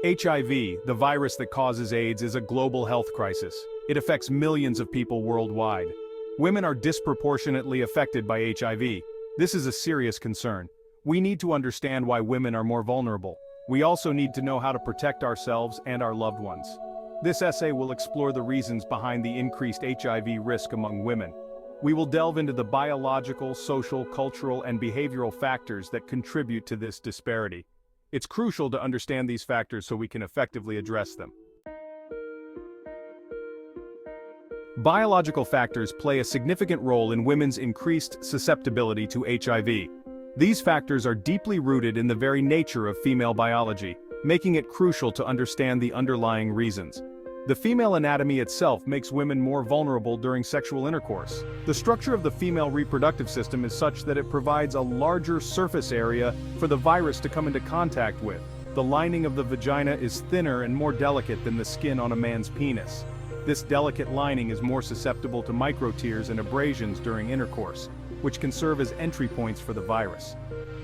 HIV, the virus that causes AIDS, is a global health crisis. It affects millions of people worldwide. Women are disproportionately affected by HIV. This is a serious concern. We need to understand why women are more vulnerable. We also need to know how to protect ourselves and our loved ones. This essay will explore the reasons behind the increased HIV risk among women. We will delve into the biological, social, cultural, and behavioral factors that contribute to this disparity. It's crucial to understand these factors so we can effectively address them. Biological factors play a significant role in women's increased susceptibility to HIV. These factors are deeply rooted in the very nature of female biology, making it crucial to understand the underlying reasons. The female anatomy itself makes women more vulnerable during sexual intercourse. The structure of the female reproductive system is such that it provides a larger surface area for the virus to come into contact with. The lining of the vagina is thinner and more delicate than the skin on a man's penis. This delicate lining is more susceptible to microtears and abrasions during intercourse, which can serve as entry points for the virus.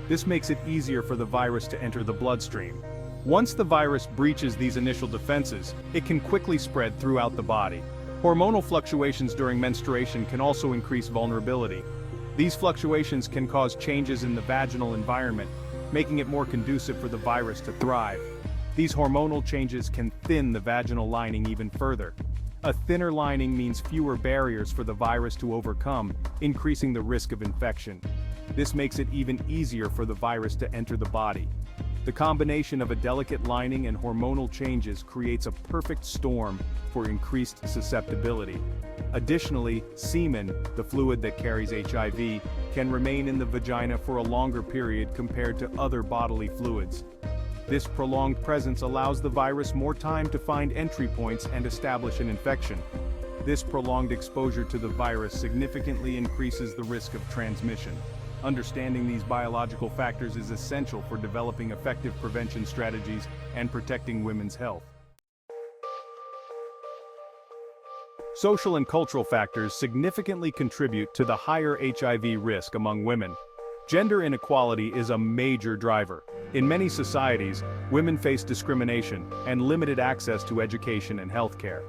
This makes it easier for the virus to enter the bloodstream. Once the virus breaches these initial defenses, it can quickly spread throughout the body. Hormonal fluctuations during menstruation can also increase vulnerability. These fluctuations can cause changes in the vaginal environment, making it more conducive for the virus to thrive. These hormonal changes can thin the vaginal lining even further. A thinner lining means fewer barriers for the virus to overcome, increasing the risk of infection. This makes it even easier for the virus to enter the body. The combination of a delicate lining and hormonal changes creates a perfect storm for increased susceptibility. Additionally, semen, the fluid that carries HIV, can remain in the vagina for a longer period compared to other bodily fluids. This prolonged presence allows the virus more time to find entry points and establish an infection. This prolonged exposure to the virus significantly increases the risk of transmission. Understanding these biological factors is essential for developing effective prevention strategies and protecting women's health. Social and cultural factors significantly contribute to the higher HIV risk among women. Gender inequality is a major driver. In many societies, women face discrimination and limited access to education and healthcare.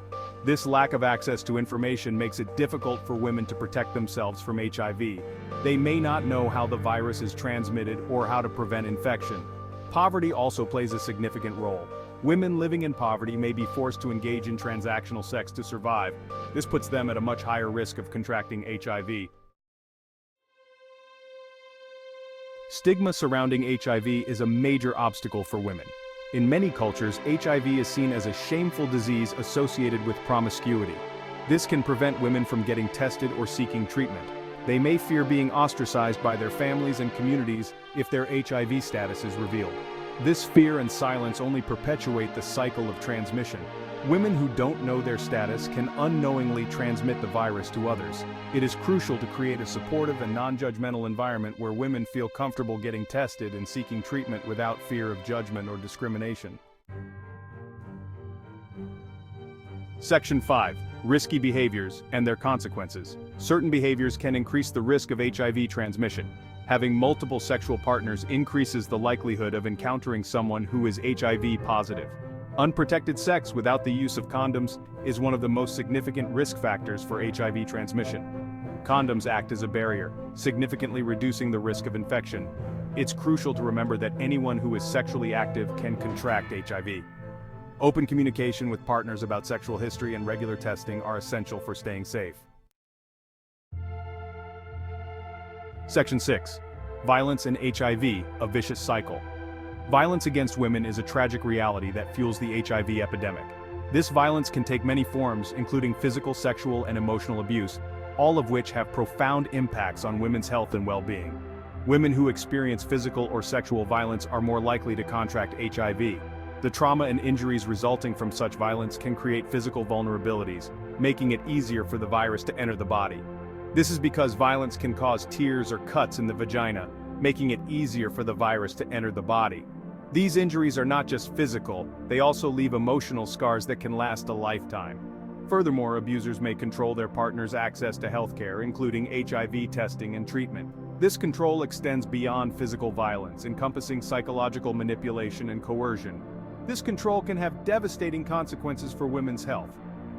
This lack of access to information makes it difficult for women to protect themselves from HIV. They may not know how the virus is transmitted or how to prevent infection. Poverty also plays a significant role. Women living in poverty may be forced to engage in transactional sex to survive. This puts them at a much higher risk of contracting HIV. Stigma surrounding HIV is a major obstacle for women. In many cultures, HIV is seen as a shameful disease associated with promiscuity. This can prevent women from getting tested or seeking treatment. They may fear being ostracized by their families and communities if their HIV status is revealed. This fear and silence only perpetuate the cycle of transmission. Women who don't know their status can unknowingly transmit the virus to others. It is crucial to create a supportive and non-judgmental environment where women feel comfortable getting tested and seeking treatment without fear of judgment or discrimination. Section 5. Risky behaviors and their consequences. Certain behaviors can increase the risk of HIV transmission. Having multiple sexual partners increases the likelihood of encountering someone who is HIV positive. Unprotected sex without the use of condoms is one of the most significant risk factors for HIV transmission. Condoms act as a barrier, significantly reducing the risk of infection. It's crucial to remember that anyone who is sexually active can contract HIV. Open communication with partners about sexual history and regular testing are essential for staying safe. Section 6. Violence and HIV, a vicious cycle. Violence against women is a tragic reality that fuels the HIV epidemic. This violence can take many forms, including physical, sexual, and emotional abuse, all of which have profound impacts on women's health and well-being. Women who experience physical or sexual violence are more likely to contract HIV. The trauma and injuries resulting from such violence can create physical vulnerabilities, making it easier for the virus to enter the body. This is because violence can cause tears or cuts in the vagina, making it easier for the virus to enter the body. These injuries are not just physical, they also leave emotional scars that can last a lifetime. Furthermore, abusers may control their partner's access to healthcare, including HIV testing and treatment. This control extends beyond physical violence, encompassing psychological manipulation and coercion. This control can have devastating consequences for women's health.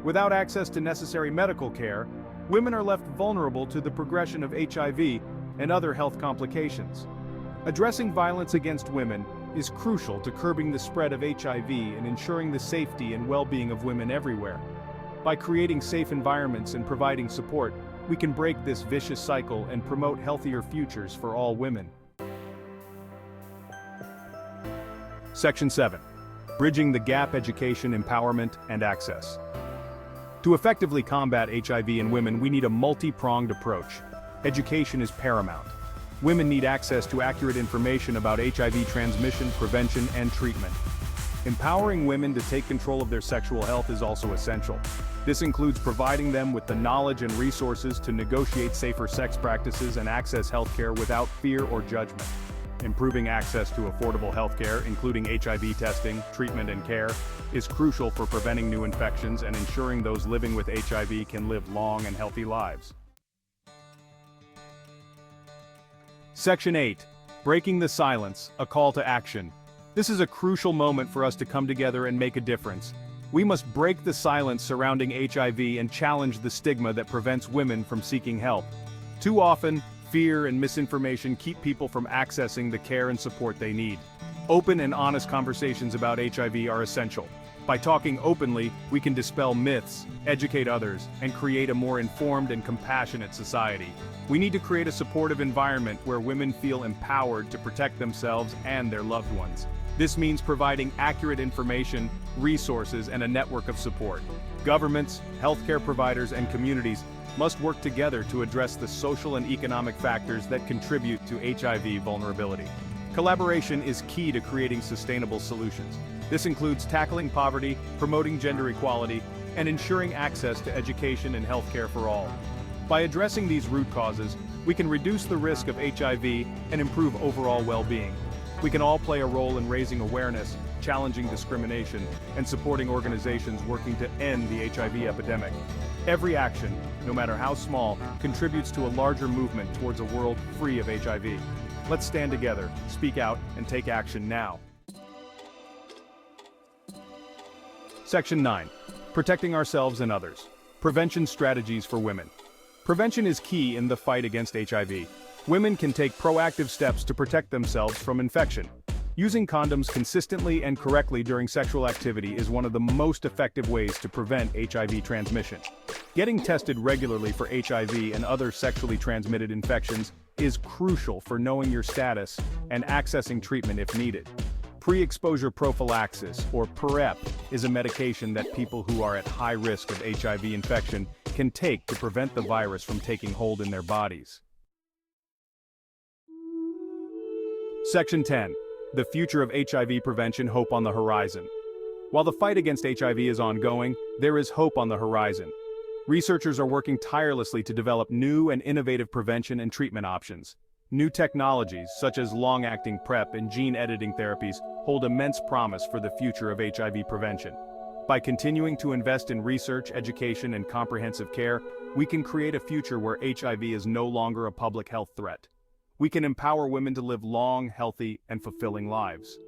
Without access to necessary medical care, women are left vulnerable to the progression of HIV and other health complications. Addressing violence against women is crucial to curbing the spread of HIV and ensuring the safety and well-being of women everywhere. By creating safe environments and providing support, we can break this vicious cycle and promote healthier futures for all women. Section 7. Bridging the gap: education, empowerment, and access. To effectively combat HIV in women, we need a multi-pronged approach. Education is paramount. Women need access to accurate information about HIV transmission, prevention, and treatment. Empowering women to take control of their sexual health is also essential. This includes providing them with the knowledge and resources to negotiate safer sex practices and access healthcare without fear or judgment. Improving access to affordable healthcare, including HIV testing, treatment, and care, is crucial for preventing new infections and ensuring those living with HIV can live long and healthy lives. Section 8. Breaking the silence, a call to action. This is a crucial moment for us to come together and make a difference. We must break the silence surrounding HIV and challenge the stigma that prevents women from seeking help. Too often, fear and misinformation keep people from accessing the care and support they need. Open and honest conversations about HIV are essential. By talking openly, we can dispel myths, educate others, and create a more informed and compassionate society. We need to create a supportive environment where women feel empowered to protect themselves and their loved ones. This means providing accurate information, resources, and a network of support. Governments, healthcare providers, and communities must work together to address the social and economic factors that contribute to HIV vulnerability. Collaboration is key to creating sustainable solutions. This includes tackling poverty, promoting gender equality, and ensuring access to education and healthcare for all. By addressing these root causes, we can reduce the risk of HIV and improve overall well-being. We can all play a role in raising awareness, challenging discrimination, and supporting organizations working to end the HIV epidemic. Every action, no matter how small, contributes to a larger movement towards a world free of HIV. Let's stand together, speak out, and take action now. Section 9. Protecting ourselves and others. Prevention strategies for women. Prevention is key in the fight against HIV. Women can take proactive steps to protect themselves from infection. Using condoms consistently and correctly during sexual activity is one of the most effective ways to prevent HIV transmission. Getting tested regularly for HIV and other sexually transmitted infections is crucial for knowing your status and accessing treatment if needed. Pre-exposure prophylaxis, or PrEP, is a medication that people who are at high risk of HIV infection can take to prevent the virus from taking hold in their bodies. Section 10. The future of HIV prevention: hope on the horizon. While the fight against HIV is ongoing, there is hope on the horizon. Researchers are working tirelessly to develop new and innovative prevention and treatment options. New technologies, such as long-acting PrEP and gene-editing therapies, hold immense promise for the future of HIV prevention. By continuing to invest in research, education, and comprehensive care, we can create a future where HIV is no longer a public health threat. We can empower women to live long, healthy, and fulfilling lives.